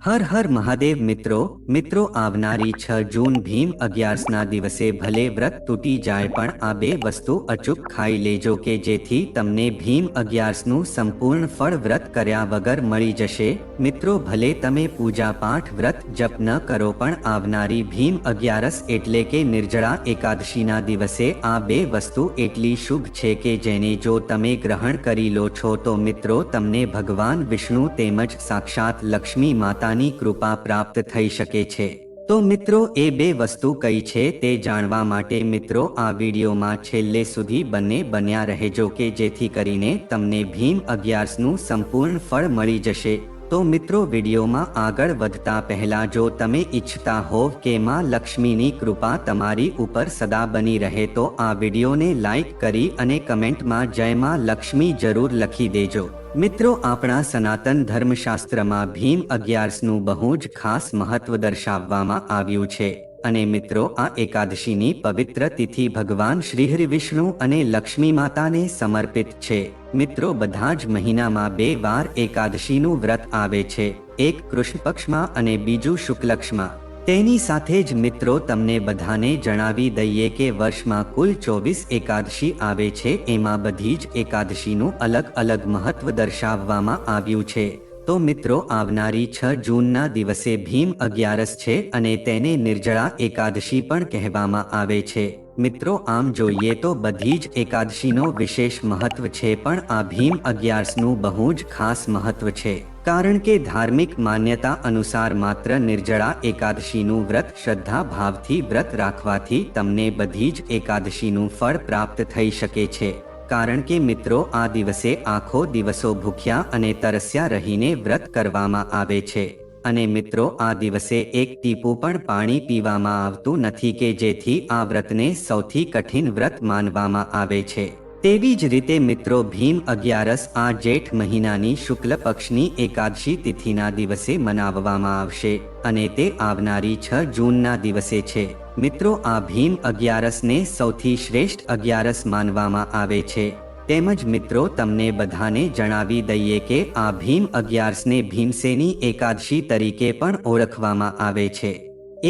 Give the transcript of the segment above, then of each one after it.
હર હર મહાદેવ મિત્રો આવનારી 6 જૂન ભીમ અગિયારસના દિવસે ભલે વ્રત તૂટી જાય પણ આ બે વસ્તુ અચૂક ખાઈ લેજો કે જેથી તમને ભીમ અગિયારસનું સંપૂર્ણ ફળ વ્રત કર્યા વગર મળી જશે। મિત્રો ભલે તમે પૂજા પાઠ વ્રત જપ ન કરો પણ આવનારી ભીમ અગિયારસ એટલે કે નિર્જળા એકાદશીના દિવસે આ બે વસ્તુ એટલી શુભ છે કે જેને જો તમે ગ્રહણ કરી લો છો તો મિત્રો તમને ભગવાન વિષ્ણુ તેમજ સાક્ષાત લક્ષ્મી માતા ની કૃપા પ્રાપ્ત થઈ શકે છે। તો મિત્રો એ બે વસ્તુ કઈ છે તે જાણવા માટે મિત્રો આ વિડીયોમાં છેલ્લે સુધી બન્યા રહેજો કે જેથી કરીને તમને ભીમ અગિયારસનું સંપૂર્ણ ફળ મળી જશે। તો મિત્રો વિડીયોમાં આગળ વધતા પહેલા જો તમે ઈચ્છતા હોવ કે માં લક્ષ્મીની કૃપા તમારી ઉપર સદા બની રહે તો આ વિડીયોને લાઈક કરી અને કમેન્ટમાં જય માં લક્ષ્મી જરૂર લખી દેજો। મિત્રો આપણા સનાતન ધર્મશાસ્ત્રમાં ભીમ અગિયારસનું બહુ જ ખાસ મહત્વ દર્શાવવામાં આવ્યું છે અને મિત્રો આ એકાદશીની પવિત્ર તિથિ ભગવાન શ્રી વિષ્ણુ અને લક્ષ્મી માતાને સમર્પિત છે। મિત્રો બધા જ મહિનામાં 2 વાર એકાદશીનું વ્રત આવે છે, એક કૃષ્ણ પક્ષમાં અને બીજું શુક્લપક્ષમાં। તેની સાથે જ મિત્રો તમને બધાને જણાવી દઈએ કે વર્ષમાં કુલ 24 એકાદશી આવે છે, એમાં બધી જ એકાદશીનું અલગ અલગ મહત્વ દર્શાવવામાં આવ્યું છે। તો મિત્રો આવનારી 6 જૂનના દિવસે ભીમ અગિયારસ છે અને તેને નિર્જળા એકાદશી પણ કહેવામાં આવે છે। મિત્રો આમ જોઈએ તો બધી જ એકાદશીનો વિશેષ મહત્વ છે પણ આ ભીમ અગિયારસનું બહુ જ ખાસ મહત્વ છે કારણ કે ધાર્મિક માન્યતા અનુસાર માત્ર નિર્જળા એકાદશીનું વ્રત શ્રદ્ધા ભાવથી વ્રત રાખવાથી તમને બધી જ એકાદશીનું ફળ પ્રાપ્ત થઈ શકે છે। કારણ કે મિત્રો આ દિવસે આખો દિવસો ભૂખ્યા અને તરસ્યા રહીને વ્રત કરવામાં આવે છે અને મિત્રો આ દિવસે એક ટીપું પણ પાણી પીવામાં આવતું નથી કે જેથી આ વ્રતને સૌથી કઠિન વ્રત માનવામાં આવે છે। તેવી જ રીતે મિત્રો ભીમ અગિયારસ આ જેઠ મહિનાની શુક્લ પક્ષની એકાદશી તિથિના દિવસે મનાવવામાં આવશે અને તે આવનારી 6 જૂનના દિવસે છે। મિત્રો આ ભીમ અગિયારસને સૌથી શ્રેષ્ઠ અગિયારસ માનવામાં આવે છે। તેમજ મિત્રો તમને બધાને જણાવી દઈએ કે આ ભીમ અગિયારસને ભીમસેની એકાદશી તરીકે પણ ઓળખવામાં આવે છે।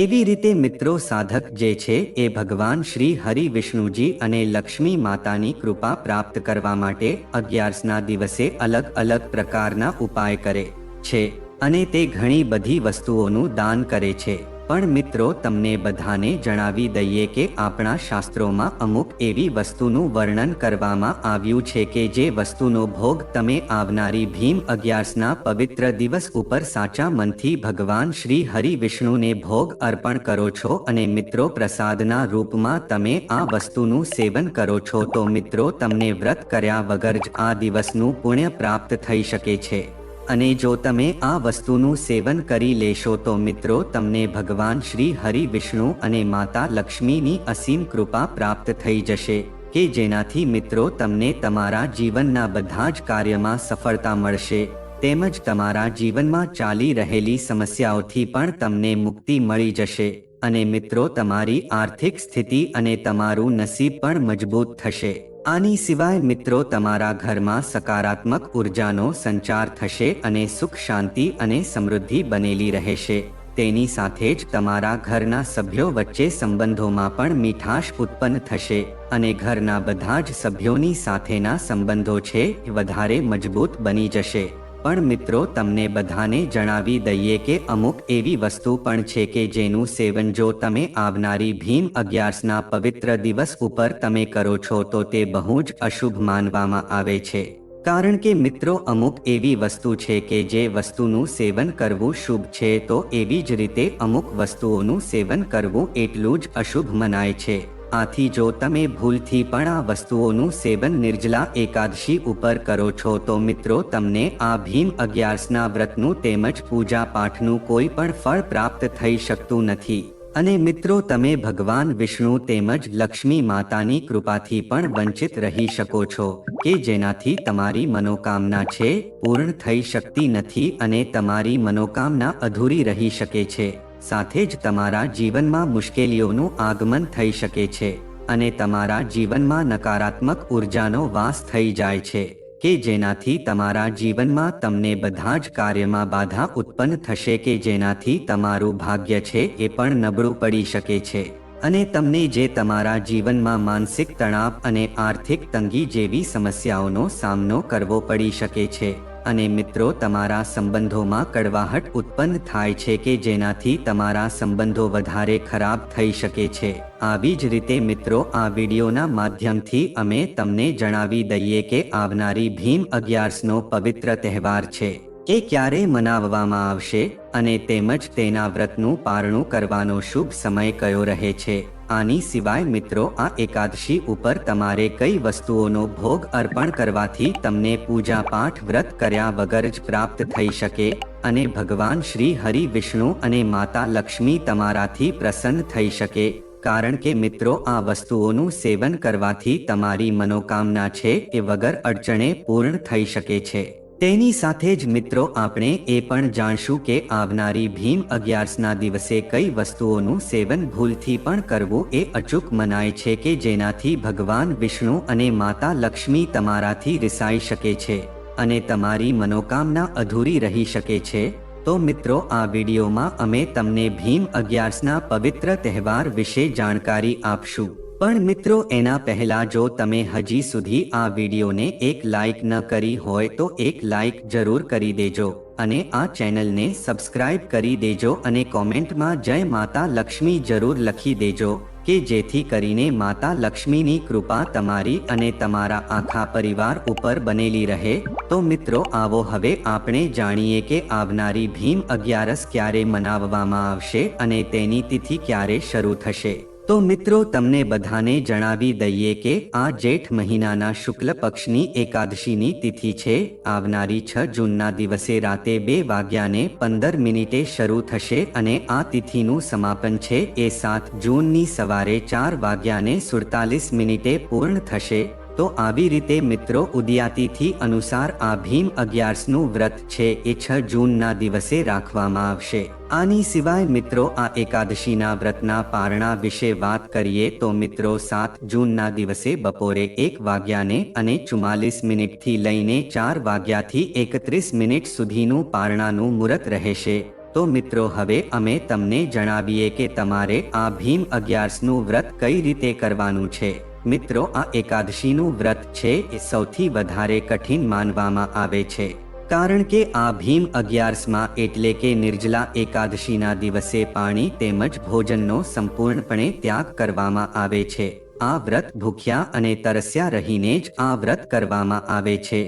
એવી રીતે મિત્રો સાધક જે છે એ ભગવાન શ્રી હરિ વિષ્ણુજી અને લક્ષ્મી માતાની કૃપા પ્રાપ્ત કરવા માટે અગિયારસના દિવસે અલગ અલગ પ્રકારના ઉપાય કરે છે અને તે ઘણી બધી વસ્તુઓનું દાન કરે છે। પણ મિત્રો તમને બધાને જણાવી દઈએ કે આપણા શાસ્ત્રોમાં અમુક એવી વસ્તુનું વર્ણન કરવામાં આવ્યું છે કે જે વસ્તુનો ભોગ તમે આવનારી ભીમ અગિયારસના પવિત્ર દિવસ ઉપર સાચા મનથી ભગવાન શ્રી હરિ વિષ્ણુને ભોગ અર્પણ કરો છો અને મિત્રો પ્રસાદના રૂપમાં તમે આ વસ્તુનું સેવન કરો છો તો મિત્રો તમને વ્રત કર્યા વગર જ આ દિવસનું પુણ્ય પ્રાપ્ત થઈ શકે છે અને જો તમે આ વસ્તુનું સેવન કરી લેશો તો મિત્રો તમને ભગવાન શ્રી હરિ વિષ્ણુ અને માતા લક્ષ્મીની અસીમ કૃપા પ્રાપ્ત થઈ જશે કે જેનાથી મિત્રો તમને તમારા જીવનના બધા જ કાર્યમાં સફળતા મળશે તેમજ તમારા જીવનમાં ચાલી રહેલી સમસ્યાઓથી પણ તમને મુક્તિ મળી જશે અને મિત્રો તમારી આર્થિક સ્થિતિ અને તમારું નસીબ પણ મજબૂત થશે। આની સિવાય મિત્રો તમારા ઘરમાં સકારાત્મક ઉર્જાનો સંચાર થશે અને સુખ શાંતિ અને સમૃદ્ધિ બનેલી રહેશે। તેની સાથે જ તમારા ઘરના સભ્યો વચ્ચે સંબંધોમાં પણ મીઠાશ ઉત્પન્ન થશે અને ઘરના બધા જ સભ્યોની સાથેના સંબંધો છે વધારે મજબૂત બની જશે। પણ મિત્રો તમને બધાને જણાવી દઈએ કે અમુક એવી વસ્તુ પણ છે કે જેનું સેવન જો તમે આવનારી ભીમ અગિયારસના પવિત્ર દિવસ ઉપર તમે કરો છો તો તે બહુ જ અશુભ માનવામાં આવે છે કારણ કે મિત્રો અમુક એવી વસ્તુ છે કે જે વસ્તુનું સેવન કરવું શુભ છે તો એવી જ રીતે અમુક વસ્તુઓનું સેવન કરવું એટલું જ અશુભ મનાય છે। આથી જો તમે ભૂલથી પણ આ વસ્તુઓનું સેવન નિર્જલા એકાદશી ઉપર કરો છો તો મિત્રો તમને આ ભીમ અગિયારસના વ્રતનું તેમજ પૂજા પાઠનું કોઈ પણ ફળ પ્રાપ્ત થઈ શકતું નથી અને મિત્રો તમે ભગવાન વિષ્ણુ તેમજ લક્ષ્મી માતાની કૃપાથી પણ વંચિત રહી શકો છો કે જેનાથી તમારી મનોકામના છે પૂર્ણ થઈ શકતી નથી અને તમારી મનોકામના અધૂરી રહી શકે છે। સાથે જ તમારા જીવનમાં મુશ્કેલીઓનું આગમન થઈ શકે છે અને તમારા જીવનમાં નકારાત્મક ઉર્જાનો વાસ થઈ જાય છે કે જેનાથી તમારા જીવનમાં તમને બધા જ કાર્યમાં બાધા ઉત્પન્ન થશે કે જેનાથી તમારું ભાગ્ય છે એ પણ નબળું પડી શકે છે અને તમને જે તમારા જીવનમાં માનસિક તણાવ અને આર્થિક તંગી જેવી સમસ્યાઓનો સામનો કરવો પડી શકે છે અને મિત્રો તમારા સંબંધોમાં કડવાહટ ઉત્પન્ન થાય છે કે જેનાથી તમારા સંબંધો વધારે ખરાબ થઈ શકે છે। આવી જ રીતે મિત્રો આ વિડીયોના માધ્યમથી અમે તમને જણાવી દઈએ કે આવનારી ભીમ 11નો પવિત્ર તહેવાર છે એ ક્યારે મનાવવામાં આવશે અને તેમજ તેના વ્રતનું પારણું કરવાનો શુભ સમય કયો રહે છે। આની સિવાય મિત્રો આ એકાદશી ઉપર તમારે કઈ વસ્તુઓનો ભોગ અર્પણ કરવાથી તમને પૂજા પાઠ વ્રત કર્યા વગર જ પ્રાપ્ત થઈ શકે અને ભગવાન શ્રી હરિ વિષ્ણુ અને માતા લક્ષ્મી તમારાથી પ્રસન્ન થઈ શકે કારણ કે મિત્રો આ વસ્તુઓનું સેવન કરવાથી તમારી મનોકામના છે એ વગર અડચણે પૂર્ણ થઈ શકે છે। તેની સાથે જ મિત્રો આપણે એ પણ જાણશું કે આવનારી ભીમ 11ના દિવસે કઈ વસ્તુઓનું સેવન ભૂલથી પણ કરવું એ અચૂક મનાય છે કે જેનાથી ભગવાન વિષ્ણુ અને માતા લક્ષ્મી તમારાથી રિસાઈ શકે છે અને તમારી મનોકામના અધૂરી રહી શકે છે। તો મિત્રો આ વિડીયોમાં અમે તમને ભીમ 11ના પવિત્ર તહેવાર વિશે જાણકારી આપશું પણ મિત્રો એના પહેલા જો તમે હજી સુધી આ વિડીયોને એક લાઈક ન કરી હોય તો એક લાઈક જરૂર કરી દેજો અને આ ચેનલને સબસ્ક્રાઇબ કરી દેજો અને કોમેન્ટમાં જય માતા લક્ષ્મી જરૂર લખી દેજો કે જેથી કરીને માતા લક્ષ્મીની કૃપા તમારી અને તમારા આખા પરિવાર ઉપર બનેલી રહે। તો મિત્રો આવો હવે આપણે જાણીએ કે આવનારી ભીમ 11 ક્યારે મનાવવામાં આવશે અને તેની તિથિ ક્યારે શરૂ થશે। તો મિત્રો તમને બધાને જણાવી દઈએ કે આ જેઠ મહિનાના શુક્લ પક્ષની એકાદશીની તિથિ છે। આવનારી 6 જૂનના દિવસે રાતે 2:15 શરૂ થશે અને આ તિથિનું સમાપન છે એ 7 જૂનની સવારે 4:47 પૂર્ણ થશે। તો આવી રીતે મિત્રો ઉદયાતિથિ અનુસાર આ ભીમ 11નું વ્રત છે એ 6 જૂનના દિવસે રાખવામાં આવશે। આની સિવાય મિત્રો આ એકાદશીના વ્રતના પારણા વિશે વાત કરીએ તો મિત્રો 7 જૂનના દિવસે બપોરે 1:44 થી લઈને 4:31 સુધીનું પારણાનું મુહૂર્ત રહેશે। તો મિત્રો હવે અમે તમને જણાવીએ કે તમારે આ ભીમ 11નું વ્રત કઈ રીતે કરવાનું છે। મિત્રો આ એકાદશીનું વ્રત છે એ સૌથી વધારે કઠિન માનવામાં આવે છે કારણ કે આ ભીમ 11માં એટલે કે નિર્જલા એકાદશીના દિવસે પાણી તેમજ ભોજનનો સંપૂર્ણપણે ત્યાગ કરવામાં આવે છે। આ વ્રત ભૂખ્યા અને તરસ્યા રહીને જ આ વ્રત કરવામાં આવે છે।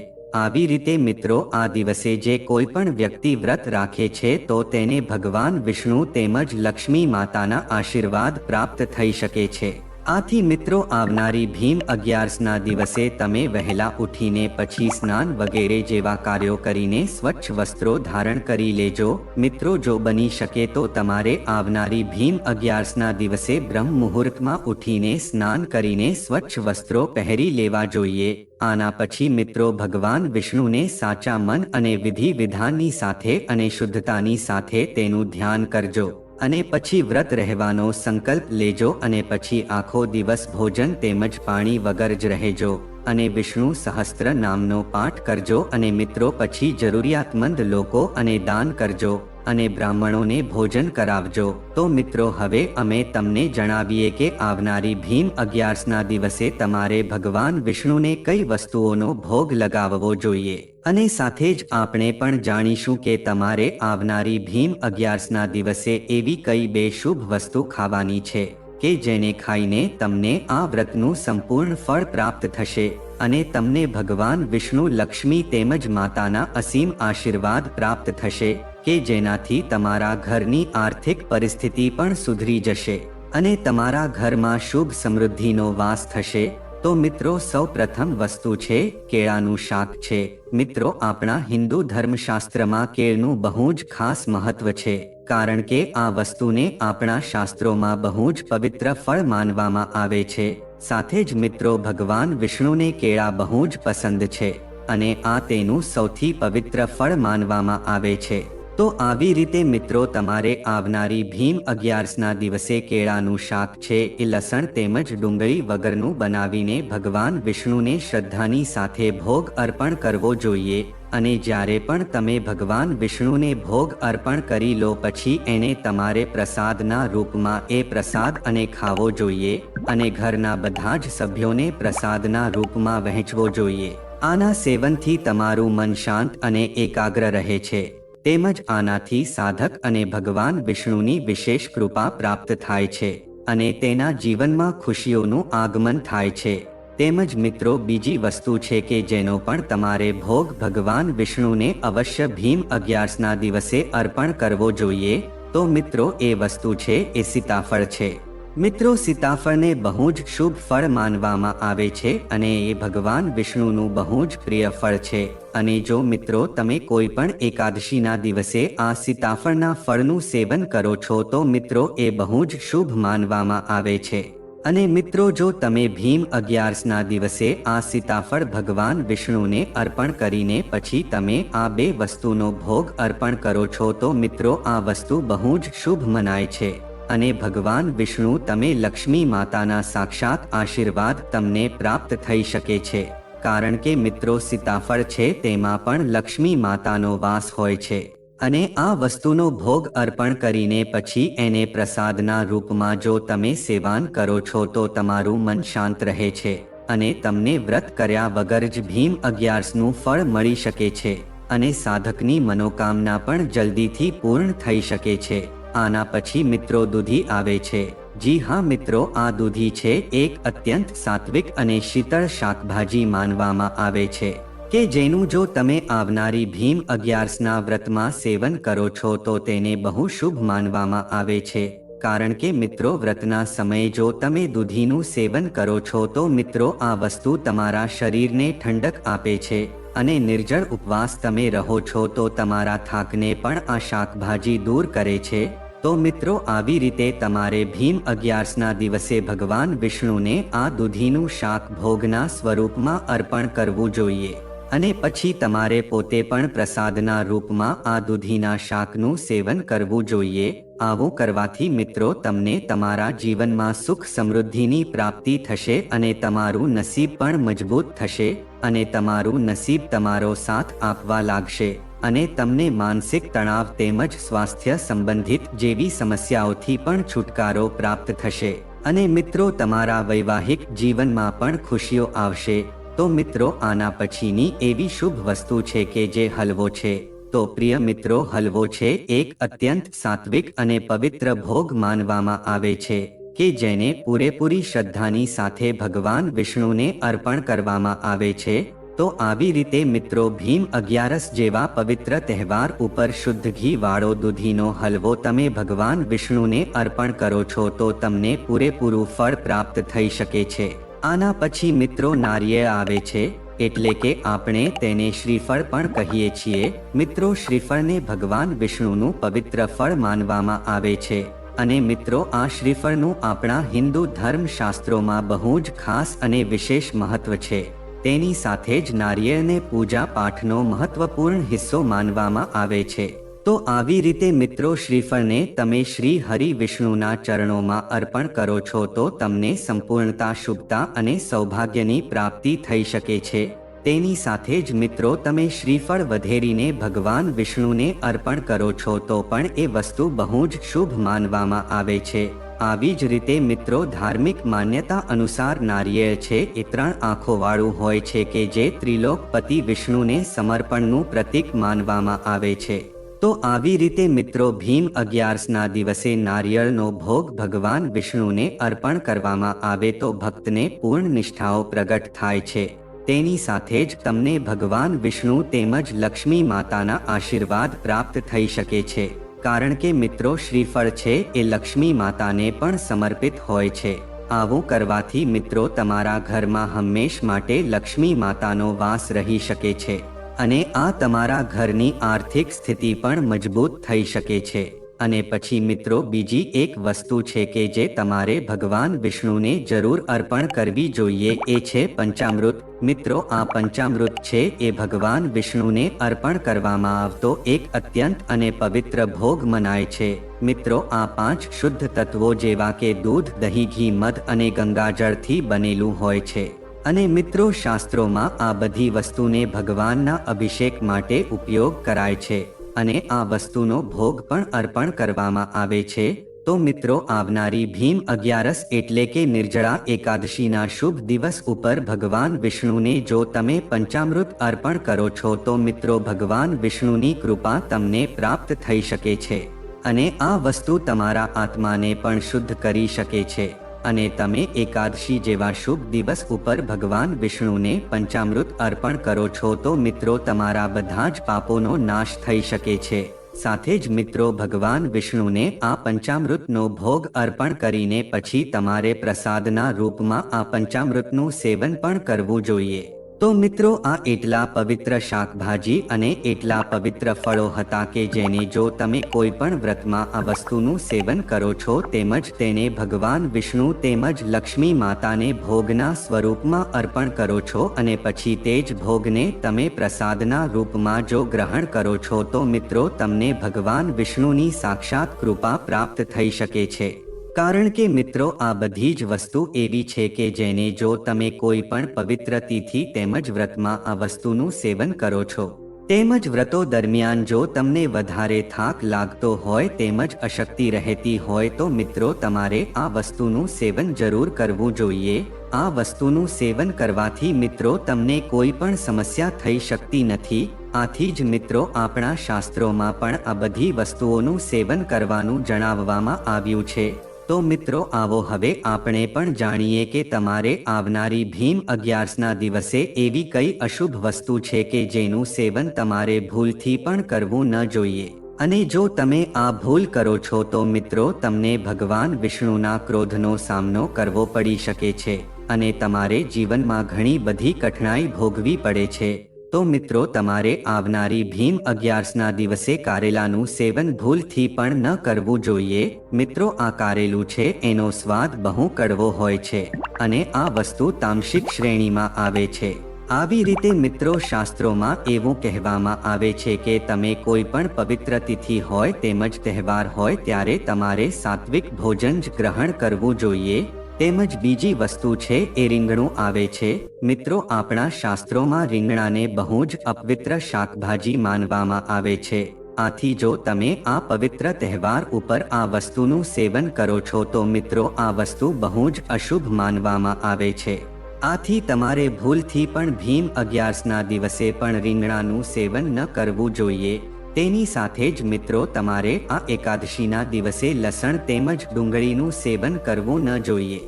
આવી રીતે મિત્રો આ દિવસે જે કોઈ પણ વ્યક્તિ વ્રત રાખે છે તો તેને ભગવાન વિષ્ણુ તેમજ લક્ષ્મી માતાના આશીર્વાદ પ્રાપ્ત થઈ શકે છે। આથી મિત્રો આવનારી ભીમ 11ના દિવસે તમે વહેલા ઉઠીને પછી સ્નાન વગેરે જેવા કાર્યો કરીને સ્વચ્છ વસ્ત્રો ધારણ કરી લેજો। મિત્રો જો બની શકે તો તમારે આવનારી ભીમ 11ના દિવસે બ્રહ્મ મુહૂર્તમાં ઉઠીને સ્નાન કરીને સ્વચ્છ વસ્ત્રો પહેરી લેવા જોઈએ। આના પછી મિત્રો ભગવાન વિષ્ણુને સાચા મન અને વિધિ વિધાનની સાથે અને શુદ્ધતાની સાથે તેનું ધ્યાન કરજો અને પછી વ્રત રહેવાનો સંકલ્પ લેજો અને પછી આખો દિવસ ભોજન તેમજ પાણી વગર જ રહેજો અને વિષ્ણુ સહસ્ત્ર નામનો પાઠ કરજો અને મિત્રો પછી જરૂરિયાતમંદ લોકો અને દાન કરજો અને બ્રાહ્મણોને ભોજન કરાવજો। તો મિત્રો હવે અમે તમને જણાવીએ કે આવનારી ભીમ 11ના દિવસે તમારે ભગવાન વિષ્ણુને કઈ વસ્તુઓનો ભોગ લગાવવો જોઈએ અને સાથે જ આપણે પણ જાણીશું કે તમારે આવનારી ભીમ 11ના દિવસે એવી કઈ બે શુભ વસ્તુ ખાવાની છે કે જેને ખાઈને તમને આ વ્રતનું સંપૂર્ણ ફળ પ્રાપ્ત થશે અને તમને ભગવાન વિષ્ણુ લક્ષ્મી તેમજ માતાના અસીમ આશીર્વાદ પ્રાપ્ત થશે કે જેનાથી તમારા ઘરની આર્થિક પરિસ્થિતિ પણ સુધરી જશે અને તમારા ઘરમાં શુભ સમૃદ્ધિનો વાસ થશે। તો મિત્રો સૌ પ્રથમ વસ્તુ છે કેળાનું શાક છે। મિત્રો આપણા હિન્દુ ધર્મશાસ્ત્રમાં કેળનું બહુ જ ખાસ મહત્વ છે કારણ કે આ વસ્તુને આપણા શાસ્ત્રોમાં બહુ જ પવિત્ર ફળ માનવામાં આવે છે। સાથે જ મિત્રો ભગવાન વિષ્ણુને કેળા બહુ જ પસંદ છે અને આ તેનું સૌથી પવિત્ર ફળ માનવામાં આવે છે। તો આવી રીતે મિત્રો તમારે આવનારી ભીમ 11ના દિવસે કેળાનું શાક છે એ લસણ તેમજ ડુંગળી વગરનું બનાવીને ભગવાન વિષ્ણુને શ્રદ્ધાની સાથે ભોગ અર્પણ કરવો જોઈએ અને જ્યારે પણ તમે ભગવાન વિષ્ણુને ભોગ અર્પણ કરી લો પછી એને તમારે પ્રસાદના રૂપમાં એ પ્રસાદ અને ખાવો જોઈએ અને ઘરના બધા જ સભ્યોને પ્રસાદના રૂપમાં વહેંચવો જોઈએ। આના સેવનથી તમારું મન શાંત અને એકાગ્ર રહે છે તેમજ આનાથી સાધક અને ભગવાન વિષ્ણુની વિશેષ કૃપા પ્રાપ્ત થાય છે અને તેના જીવનમાં ખુશીઓનું આગમન થાય છે। તેમજ મિત્રો બીજી વસ્તુ છે કે જેનો પણ તમારે ભોગ ભગવાન વિષ્ણુને અવશ્ય ભીમ 11ના દિવસે અર્પણ કરવો જોઈએ તો મિત્રો એ વસ્તુ છે એ સીતાફળ છે। મિત્રો સીતાફળને બહુ જ શુભ ફળ માનવામાં આવે છે અને એ ભગવાન વિષ્ણુનું બહુ જ પ્રિય ફળ છે અને જો મિત્રો તમે કોઈ પણ એકાદશીના દિવસે આ સીતાફળના ફળનું સેવન કરો છો તો મિત્રો એ બહુ જ શુભ માનવામાં આવે છે અને મિત્રો જો તમે ભીમ 11ના દિવસે આ સીતાફળ ભગવાન વિષ્ણુને અર્પણ કરીને પછી તમે આ બે વસ્તુનો ભોગ અર્પણ કરો છો તો મિત્રો આ વસ્તુ બહુ જ શુભ મનાય છે અને ભગવાન વિષ્ણુ તમે લક્ષ્મી માતાના સાક્ષાત આશીર્વાદ તમને પ્રાપ્ત થઈ શકે છે કારણ કે મિત્રો સીતાફળ છે તેમાં પણ લક્ષ્મી માતાનો વાસ હોય છે અને આ વસ્તુનો ભોગ અર્પણ કરીને પછી એને પ્રસાદના રૂપમાં જો તમે સેવન કરો છો તો તમારું મન શાંત રહે છે અને તમને વ્રત કર્યા વગર જ ભીમ 11નું ફળ મળી શકે છે અને સાધકની મનોકામના પણ જલ્દીથી પૂર્ણ થઈ શકે છે। આના પછી મિત્રો દૂધી આવે છે। જી હા મિત્રો આ દૂધી છે એક અત્યંત સાત્વિક અને શીતળ શાકભાજી માનવામાં આવે છે કે જેનું જો તમે આવનારી ભીમ 11ના વ્રતમાં સેવન કરો છો તો તેને બહુ શુભ માનવામાં આવે છે કારણ કે મિત્રો વ્રતના સમયે જો તમે દૂધીનું સેવન કરો છો તો મિત્રો આ વસ્તુ તમારા શરીરને ઠંડક આપે છે અને નિર્જળ ઉપવાસ તમે રહો છો તો તમારા થાકને પણ આ શાકભાજી દૂર કરે છે। તો મિત્રો આવી રીતે તમારે ભીમ 11ના દિવસે ભગવાન વિષ્ણુને આ દૂધીનું શાક ભોગના સ્વરૂપમાં અર્પણ કરવું જોઈએ અને પછી તમારે પોતે પણ પ્રસાદના રૂપમાં આ દૂધીના શાકનું સેવન કરવું જોઈએ। આવું કરવાથી મિત્રો તમને તમારા જીવનમાં સુખ સમૃદ્ધિની પ્રાપ્તિ થશે અને તમારું નસીબ પણ મજબૂત થશે અને તમારું નસીબ તમારો સાથ આપવા લાગશે અને તમને માનસિક તણાવ તેમજ સ્વાસ્થ્ય સંબંધિત જેવી સમસ્યાઓથી પણ છુટકારો પ્રાપ્ત થશે અને મિત્રો તમારા વૈવાહિક જીવનમાં પણ ખુશીઓ આવશે। તો મિત્રો આના પછીની એવી શુભ વસ્તુ છે કે જે હલવો છે તો પ્રિય મિત્રો હલવો છે એક અત્યંત સાત્વિક અને પવિત્ર ભોગ માનવામાં આવે છે કે જેને પૂરેપૂરી શ્રદ્ધાની સાથે ભગવાન વિષ્ણુને અર્પણ કરવામાં આવે છે। તો આવી રીતે મિત્રો ભીમ 11 જેવા પવિત્ર તહેવાર ઉપર શુદ્ધ ઘી વાળો દૂધીનો હલવો તમે ભગવાન વિષ્ણુને અર્પણ કરો છો તો તમને પૂરેપૂરું ફળ પ્રાપ્ત થઈ શકે છે। આના પછી મિત્રો નારિયેળ આવે છે એટલે કે આપણે તેને શ્રીફળ પણ કહીએ છીએ। મિત્રો શ્રીફળને ભગવાન વિષ્ણુનું પવિત્ર ફળ માનવામાં આવે છે અને મિત્રો આ શ્રીફળનું આપણા હિન્દુ ધર્મ શાસ્ત્રોમાં બહુ જ ખાસ અને વિશેષ મહત્વ છે। તેની સાથે જ નારિયેળને પૂજા પાઠનો મહત્વપૂર્ણ હિસ્સો માનવામાં આવે છે। તો આવી રીતે મિત્રો શ્રીફળને તમે શ્રી હરિ વિષ્ણુના ચરણોમાં અર્પણ કરો છો તો તમને સંપૂર્ણતા શુભતા અને સૌભાગ્યની પ્રાપ્તિ થઈ શકે છે। તેની સાથે જ મિત્રો તમે શ્રીફળ વધેરીને ભગવાન વિષ્ણુને અર્પણ કરો છો તો પણ એ વસ્તુ બહુ જ શુભ માનવામાં આવે છે। આવી જ રીતે મિત્રો ધાર્મિક માન્યતા અનુસાર નારિયેળ છે એ 3 આંખોવાળું હોય છે કે જે ત્રિલોકપતિ વિષ્ણુને સમર્પણનું પ્રતીક માનવામાં આવે છે। તો આવી રીતે મિત્રો ભીમ 11ના દિવસે નારિયેળનો ભોગ ભગવાન વિષ્ણુને અર્પણ કરવામાં આવે તો ભક્તને પૂર્ણ નિષ્ઠાઓ પ્રગટ થાય છે। તેની સાથે જ તમને ભગવાન વિષ્ણુ તેમજ લક્ષ્મી માતાના આશીર્વાદ પ્રાપ્ત થઈ શકે છે કારણ કે મિત્રો શ્રીફળ છે એ લક્ષ્મી માતાને પણ સમર્પિત હોય છે। આવું કરવાથી મિત્રો તમારા ઘરમાં હંમેશ માટે લક્ષ્મી માતાનો વાસ રહી શકે છે અને આ તમારા ઘરની આર્થિક સ્થિતિ પણ મજબૂત થઈ શકે છે અને પછી મિત્રો બીજી એક વસ્તુ છે કે જે તમારે ભગવાન વિષ્ણુને જરૂર અર્પણ કરવી જોઈએ, એ છે પંચામૃત. મિત્રો આ પંચામૃત છે એ ભગવાન વિષ્ણુને અર્પણ કરવામાં આવતો એક અત્યંત અને પવિત્ર ભોગ મનાય છે. મિત્રો આ 5 શુદ્ધ તત્વો જેવા કે દૂધ, દહીં, ઘી, મધ અને ગંગાજળથી બનેલું હોય છે. અને મિત્રો શાસ્ત્રોમાં આ બધી વસ્તુને ભગવાનના અભિષેક માટે ઉપયોગ કરાય છે અને આ વસ્તુનો ભોગ પણ અર્પણ કરવામાં આવે છે. તો મિત્રો આવનારી ભીમ અગિયારસ એટલે કે નિર્જળા એકાદશીના શુભ દિવસ ઉપર ભગવાન વિષ્ણુને જો તમે પંચામૃત અર્પણ કરો છો તો મિત્રો ભગવાન વિષ્ણુની કૃપા તમને પ્રાપ્ત થઈ શકે છે અને આ વસ્તુ તમારા આત્માને પણ શુદ્ધ કરી શકે છે. અને તમે એકાદશી જેવા શુભ દિવસ ઉપર ભગવાન વિષ્ણુને પંચામૃત અર્પણ કરો છો તો મિત્રો તમારા બધા જ પાપોનો નાશ થઈ શકે છે. સાથે જ મિત્રો ભગવાન વિષ્ણુને આ પંચામૃતનો ભોગ અર્પણ કરીને પછી તમારે પ્રસાદના રૂપમાં આ પંચામૃતનું સેવન પણ કરવું જોઈએ. તો મિત્રો આ એટલા પવિત્ર શાકભાજી અને એટલા પવિત્ર ફળો હતા કે જેને જો તમે કોઈ પણ વ્રતમાં આ વસ્તુનું સેવન કરો છો તેમજ તેને ભગવાન વિષ્ણુ તેમજ લક્ષ્મી માતાને ભોગના સ્વરૂપમાં અર્પણ કરો છો અને પછી તે જ ભોગને તમે પ્રસાદના રૂપમાં જો ગ્રહણ કરો છો તો મિત્રો તમને ભગવાન વિષ્ણુની સાક્ષાત કૃપા પ્રાપ્ત થઈ શકે છે. કારણ કે મિત્રો આ બધી જ વસ્તુ એવી છે કે જેને જો તમે કોઈ પણ પવિત્ર તિથિ તેમજ વ્રતમાં આ વસ્તુનું સેવન કરો છો તેમજ વ્રતો દરમિયાન જો તમને વધારે થાક લાગતો હોય તેમજ અશક્તિ રહેતી હોય તો મિત્રો તમારે આ વસ્તુનું સેવન જરૂર કરવું જોઈએ. આ વસ્તુનું સેવન કરવાથી મિત્રો તમને કોઈ પણ સમસ્યા થઈ શકતી નથી. આથી જ મિત્રો આપણા શાસ્ત્રોમાં પણ આ બધી વસ્તુઓનું સેવન કરવાનું જણાવવામાં આવ્યું છે. તો મિત્રો આવો હવે આપણે પણ જાણીએ કે તમારે આવનારી ભીમ અગિયારસના દિવસે એવી કઈ અશુભ વસ્તુ છે કે જેનું સેવન તમારે ભૂલથી પણ કરવું ન જોઈએ. અને જો તમે આ ભૂલ કરો છો તો મિત્રો તમને ભગવાન વિષ્ણુના ક્રોધનો સામનો કરવો પડી શકે છે અને તમારે જીવનમાં ઘણી બધી કઠણાઈ ભોગવી પડે છે. તો મિત્રો તમારે આવનારી ભીમ અગિયારસના દિવસે કારેલાનું સેવન ભૂલથી પણ ન કરવું જોઈએ. મિત્રો આ કારેલું છે એનો સ્વાદ બહુ કડવો હોય છે અને આ વસ્તુ તામસિક શ્રેણીમાં આવે છે. આવી રીતે મિત્રો શાસ્ત્રોમાં એવું કહેવામાં આવે છે કે તમે કોઈ પણ પવિત્ર તિથિ હોય તેમજ તહેવાર હોય ત્યારે તમારે સાત્વિક ભોજન જ ગ્રહણ કરવું જોઈએ. તેમજ બીજી વસ્તુ છે એ રીંગણું આવે છે. મિત્રો આપણા શાસ્ત્રોમાં રીંગણાને બહુ જ અપવિત્ર શાકભાજી માનવામાં આવે છે. આથી જો તમે આ પવિત્ર તહેવાર ઉપર આ વસ્તુનું સેવન કરો છો તો મિત્રો આ વસ્તુ બહુ જ અશુભ માનવામાં આવે છે. આથી તમારે ભૂલથી પણ ભીમ અગિયારસના દિવસે પણ રીંગણાનું સેવન ન કરવું જોઈએ. તેની સાથે જ મિત્રો તમારે આ એકાદશીના દિવસે લસણ તેમજ ડુંગળીનું સેવન કરવું ન જોઈએ.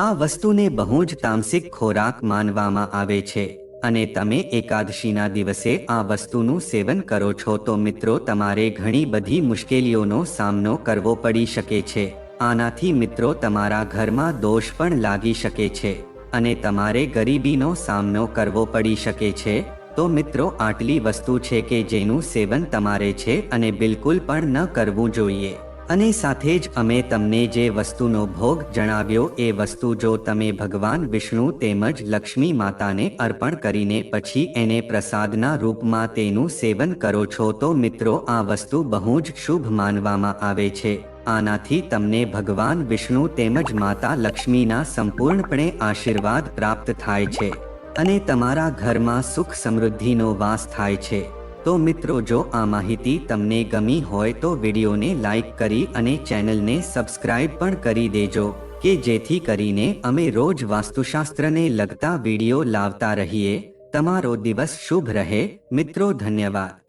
આ વસ્તુને બહુ જ તામસિક ખોરાક માનવામાં આવે છે અને તમે એકાદશીના દિવસે આ વસ્તુનું સેવન કરો છો તો મિત્રો તમારે ઘણી બધી મુશ્કેલીઓનો સામનો કરવો પડી શકે છે. આનાથી મિત્રો તમારા ઘરમાં દોષ પણ લાગી શકે છે અને તમારે ગરીબીનો સામનો કરવો પડી શકે છે. તો મિત્રો આટલી વસ્તુ છે કે જેનું સેવન તમારે છે અને બિલકુલ પણ ન કરવું જોઈએ. અને સાથે જ અમે તમને જે વસ્તુનો ભોગ જણાવ્યો એ વસ્તુ જો તમે ભગવાન વિષ્ણુ તેમજ લક્ષ્મી માતાને અર્પણ કરીને પછી એને પ્રસાદના રૂપમાં તેનું સેવન કરો છો તો મિત્રો આ વસ્તુ બહુ જ શુભ માનવામાં આવે છે. આનાથી તમને ભગવાન વિષ્ણુ તેમજ માતા લક્ષ્મીના સંપૂર્ણપણે આશીર્વાદ પ્રાપ્ત થાય છે અને તમારા ઘરમાં સુખ સમૃદ્ધિનો વાસ થાય છે. તો મિત્રો જો આ માહિતી તમને ગમી હોય તો વિડીયોને લાઈક કરી અને ચેનલને સબસ્ક્રાઇબ પણ કરી દેજો કે જેથી કરીને અમે રોજ વાસ્તુશાસ્ત્રને લગતા વિડીયો લાવતા રહીએ. તમારો દિવસ શુભ રહે મિત્રો. ધન્યવાદ.